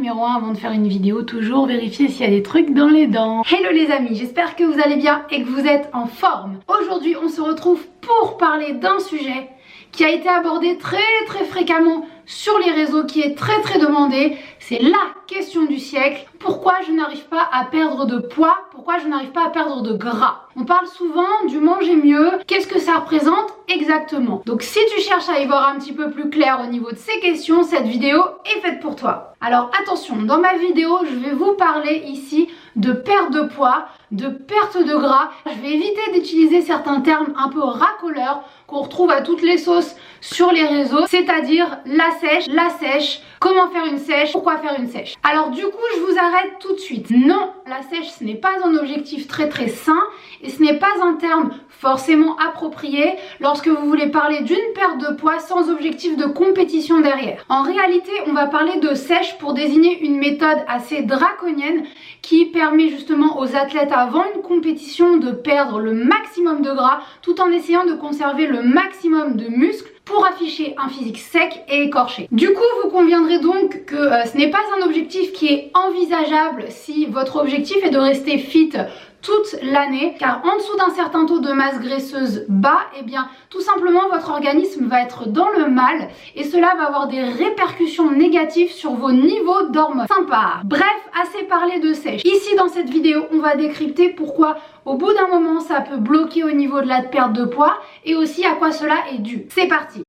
numéro 1 avant de faire une vidéo, toujours vérifier s'il y a des trucs dans les dents. Hello les amis, j'espère que vous allez bien et que vous êtes en forme. Aujourd'hui on se retrouve pour parler d'un sujet qui a été abordé très fréquemment sur les réseaux, qui est très demandé. C'est la question du siècle. Pourquoi je n'arrive pas à perdre de poids? Pourquoi je n'arrive pas à perdre de gras? On parle souvent du manger mieux. Qu'est-ce que ça représente exactement? Donc si tu cherches à y voir un petit peu plus clair au niveau de ces questions, cette vidéo est faite pour toi. Alors attention, dans ma vidéo, je vais vous parler ici de perte de poids, de perte de gras. Je vais éviter d'utiliser certains termes un peu racoleurs qu'on retrouve à toutes les sauces sur les réseaux, c'est-à-dire la sèche, comment faire une sèche, pourquoi faire une sèche. Alors du coup, je vous arrête tout de suite. Non, la sèche, ce n'est pas un objectif très sain et ce n'est pas un terme forcément approprié lorsque vous voulez parler d'une perte de poids sans objectif de compétition derrière. En réalité, on va parler de sèche pour désigner une méthode assez draconienne qui permet justement aux athlètes avant une compétition de perdre le maximum de gras tout en essayant de conserver le maximum de muscles pour afficher un physique sec et écorché. Du coup, vous conviendrez donc que ce n'est pas un objectif qui est envisageable si votre objectif est de rester fit toute l'année, car en dessous d'un certain taux de masse graisseuse bas, eh bien tout simplement votre organisme va être dans le mal et cela va avoir des répercussions négatives sur vos niveaux d'hormones. Sympa. Bref, assez parlé de sèche. Ici dans cette vidéo, on va décrypter pourquoi au bout d'un moment ça peut bloquer au niveau de la perte de poids et aussi à quoi cela est dû. C'est parti.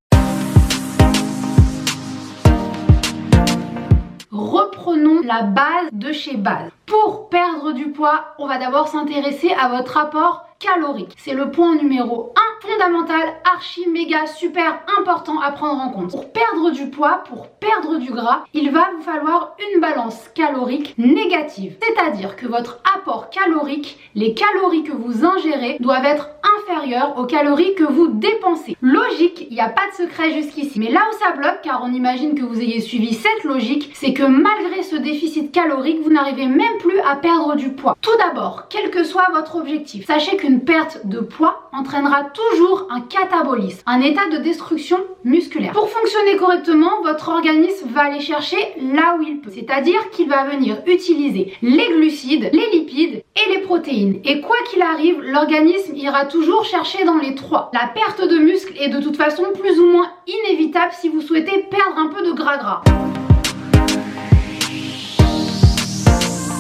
Reprenons la base de chez base. Pour perdre du poids, on va d'abord s'intéresser à votre apport calorique. C'est le point numéro 1, fondamental, archi, méga, super important à prendre en compte. Pour perdre du poids, pour perdre du gras, il va vous falloir une balance calorique négative. C'est-à-dire que votre apport calorique, les calories que vous ingérez, doivent être inférieures aux calories que vous dépensez. Logique, il n'y a pas de secret jusqu'ici. Mais là où ça bloque, car on imagine que vous ayez suivi cette logique, c'est que malgré ce déficit calorique, vous n'arrivez même plus à perdre du poids. Tout d'abord, quel que soit votre objectif, sachez qu'une perte de poids entraînera toujours un catabolisme, un état de destruction musculaire. Pour fonctionner correctement, votre organisme va aller chercher là où il peut, c'est-à-dire qu'il va venir utiliser les glucides, les lipides et les protéines. Et quoi qu'il arrive, l'organisme ira toujours chercher dans les trois. La perte de muscle est de toute façon plus ou moins inévitable si vous souhaitez perdre un peu de gras.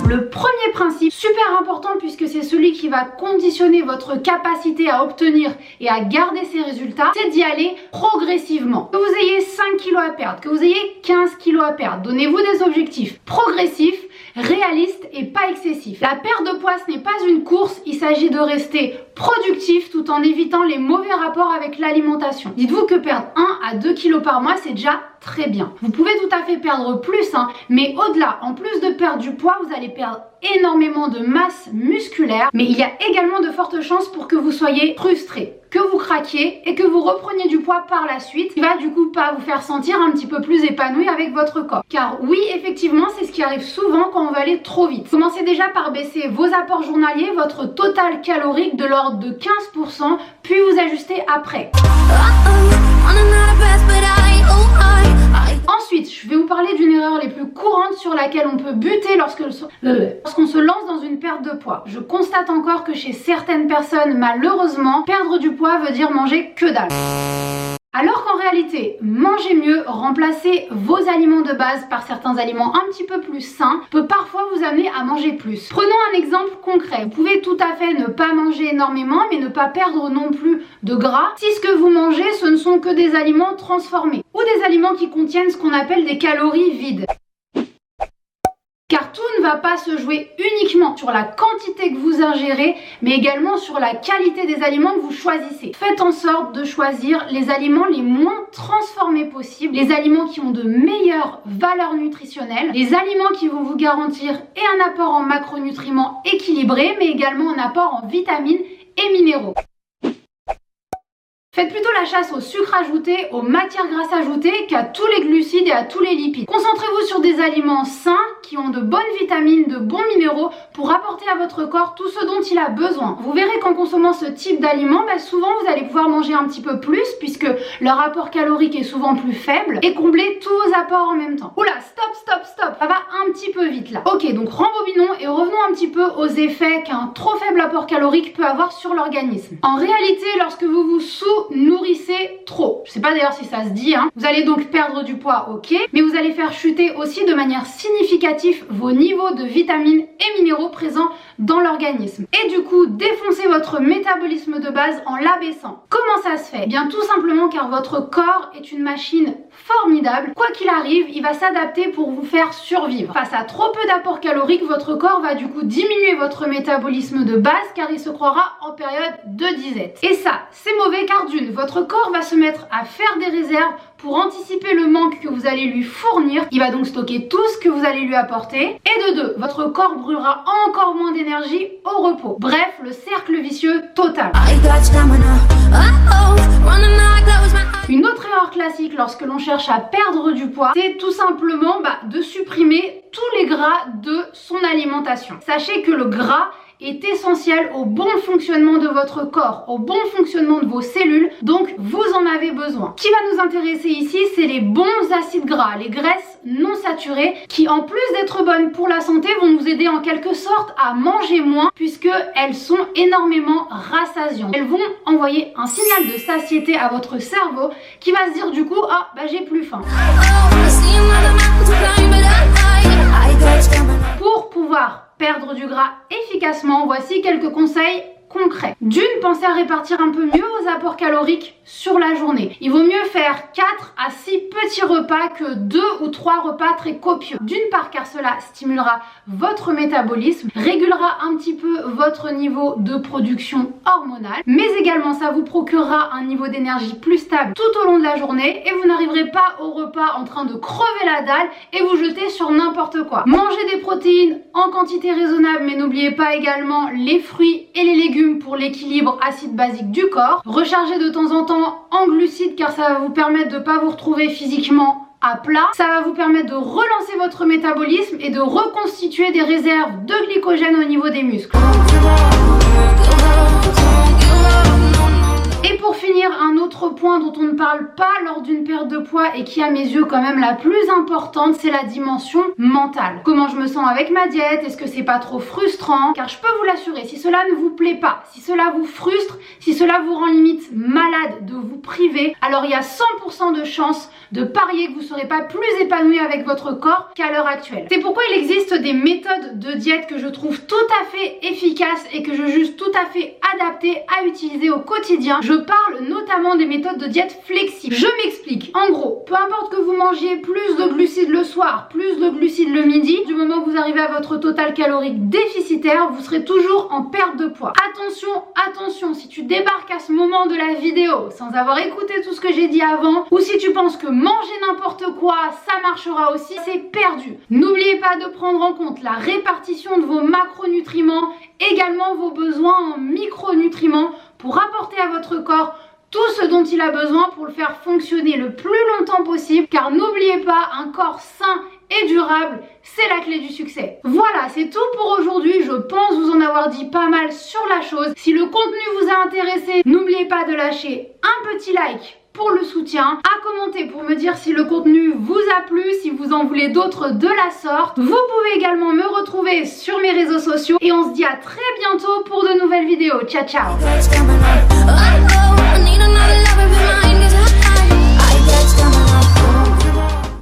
Le premier principe, super important puisque c'est celui qui va conditionner votre capacité à obtenir et à garder ces résultats, c'est d'y aller progressivement. Que vous ayez 5 kg à perdre, que vous ayez 15 kg à perdre, donnez-vous des objectifs progressifs, réalistes et pas excessifs. La perte de poids, ce n'est pas une course, il s'agit de rester productif tout en évitant les mauvais rapports avec l'alimentation. Dites-vous que perdre 1 à 2 kg par mois, c'est déjà très bien. Vous pouvez tout à fait perdre plus, mais au-delà, en plus de perdre du poids, vous allez perdre énormément de masse musculaire, mais il y a également de fortes chances pour que vous soyez frustré, que vous craquiez et que vous repreniez du poids par la suite, qui va du coup pas vous faire sentir un petit peu plus épanoui avec votre corps. Car oui, effectivement, c'est ce qui arrive souvent quand on va aller trop vite. Commencez déjà par baisser vos apports journaliers, votre total calorique de l'ordre de 15%, puis vous ajustez après. Ensuite, je vais vous parler d'une erreur les plus courantes sur laquelle on peut buter lorsqu'on se lance dans une perte de poids. Je constate encore que chez certaines personnes, malheureusement, perdre du poids veut dire manger que dalle. Alors qu'en réalité, manger mieux, remplacer vos aliments de base par certains aliments un petit peu plus sains peut parfois vous amener à manger plus. Prenons un exemple concret. Vous pouvez tout à fait ne pas manger énormément mais ne pas perdre non plus de gras si ce que vous mangez ce ne sont que des aliments transformés ou des aliments qui contiennent ce qu'on appelle des calories vides. Car tout ne va pas se jouer uniquement sur la quantité que vous ingérez, mais également sur la qualité des aliments que vous choisissez. Faites en sorte de choisir les aliments les moins transformés possibles, les aliments qui ont de meilleures valeurs nutritionnelles, les aliments qui vont vous garantir et un apport en macronutriments équilibré, mais également un apport en vitamines et minéraux. Faites plutôt la chasse au sucre ajouté, aux matières grasses ajoutées qu'à tous les glucides et à tous les lipides. Concentrez-vous sur des aliments sains qui ont de bonnes vitamines, de bons minéraux pour apporter à votre corps tout ce dont il a besoin. Vous verrez qu'en consommant ce type d'aliments, souvent vous allez pouvoir manger un petit peu plus puisque leur apport calorique est souvent plus faible et combler tous vos apports en même temps. Oula, stop, ça va un petit peu vite là. Ok, donc rembobinons et revenons un petit peu aux effets qu'un trop faible apport calorique peut avoir sur l'organisme. En réalité, lorsque vous vous sous-nourrissez trop, je sais pas d'ailleurs si ça se dit, vous allez donc perdre du poids, ok, mais vous allez faire chuter aussi de manière significative vos niveaux de vitamines et minéraux présents dans l'organisme. Et du coup, défoncer votre métabolisme de base en l'abaissant. Comment ça se fait? Eh bien tout simplement car votre corps est une machine formidable. Quoi qu'il arrive, il va s'adapter pour vous faire survivre. Face à trop peu d'apport calorique, votre corps va du coup diminuer votre métabolisme de base car il se croira en période de disette. Et ça, c'est mauvais car d'une, votre corps va se mettre à faire des réserves pour anticiper le manque que vous allez lui fournir. Il va donc stocker tout ce que vous allez lui apporter. Et de deux, votre corps brûlera encore moins d'énergie au repos. Bref, le cercle vicieux total. Une autre erreur classique lorsque l'on cherche à perdre du poids, c'est tout simplement de supprimer tous les gras de son alimentation. Sachez que le gras est essentiel au bon fonctionnement de votre corps, au bon fonctionnement de vos cellules, donc vous en avez besoin. Ce qui va nous intéresser ici, c'est les bons acides gras, les graisses non saturées, qui en plus d'être bonnes pour la santé, vont nous aider en quelque sorte à manger moins, puisque elles sont énormément rassasiantes. Elles vont envoyer un signal de satiété à votre cerveau, qui va se dire du coup, ah bah j'ai plus faim. Pour pouvoir perdre du gras efficacement, voici quelques conseils concrets. D'une, pensez à répartir un peu mieux vos apports caloriques sur la journée. Il vaut mieux faire 4 à 6 petits repas que 2 ou 3 repas très copieux. D'une part car cela stimulera votre métabolisme, régulera un petit peu votre niveau de production hormonale, mais également ça vous procurera un niveau d'énergie plus stable tout au long de la journée et vous n'arriverez pas au repas en train de crever la dalle et vous jeter sur n'importe quoi. Mangez des protéines en quantité raisonnable, mais n'oubliez pas également les fruits et les légumes pour l'équilibre acide-basique du corps. Rechargez de temps en temps en glucides car ça va vous permettre de ne pas vous retrouver physiquement à plat. Ça va vous permettre de relancer votre métabolisme et de reconstituer des réserves de glycogène au niveau des muscles. Et pour finir, un autre point dont on ne parle pas lors d'une perte de poids et qui à mes yeux quand même la plus importante, c'est la dimension mentale. Comment je me sens avec ma diète? Est-ce que c'est pas trop frustrant? Car je peux vous l'assurer, si cela ne vous plaît pas, si cela vous frustre, si cela vous rend limite malade de vous priver, alors il y a 100% de chances de parier que vous ne serez pas plus épanoui avec votre corps qu'à l'heure actuelle. C'est pourquoi il existe des méthodes de diète que je trouve tout à fait efficaces et que je juge tout à fait adaptées à utiliser au quotidien. Je parle notamment des méthodes de diète flexibles. Je m'explique. En gros, peu importe que vous mangiez plus de glucides le soir, plus de glucides le midi, du moment que vous arrivez à votre total calorique déficitaire, vous serez toujours en perte de poids. Attention, attention, si tu débarques à ce moment de la vidéo sans avoir écouté tout ce que j'ai dit avant, ou si tu penses que manger n'importe quoi, ça marchera aussi, c'est perdu. N'oubliez pas de prendre en compte la répartition de vos macronutriments, également vos besoins en micronutriments pour apporter à votre corps tout ce dont il a besoin pour le faire fonctionner le plus longtemps possible, car n'oubliez pas, un corps sain et durable, c'est la clé du succès. Voilà, c'est tout pour aujourd'hui. Je pense vous en avoir dit pas mal sur la chose. Si le contenu vous a intéressé, n'oubliez pas de lâcher un petit like pour le soutien, à commenter pour me dire si le contenu vous a plu, si vous en voulez d'autres de la sorte. Vous pouvez également me retrouver sur mes réseaux sociaux et on se dit à très bientôt pour de nouvelles vidéos. Ciao ciao.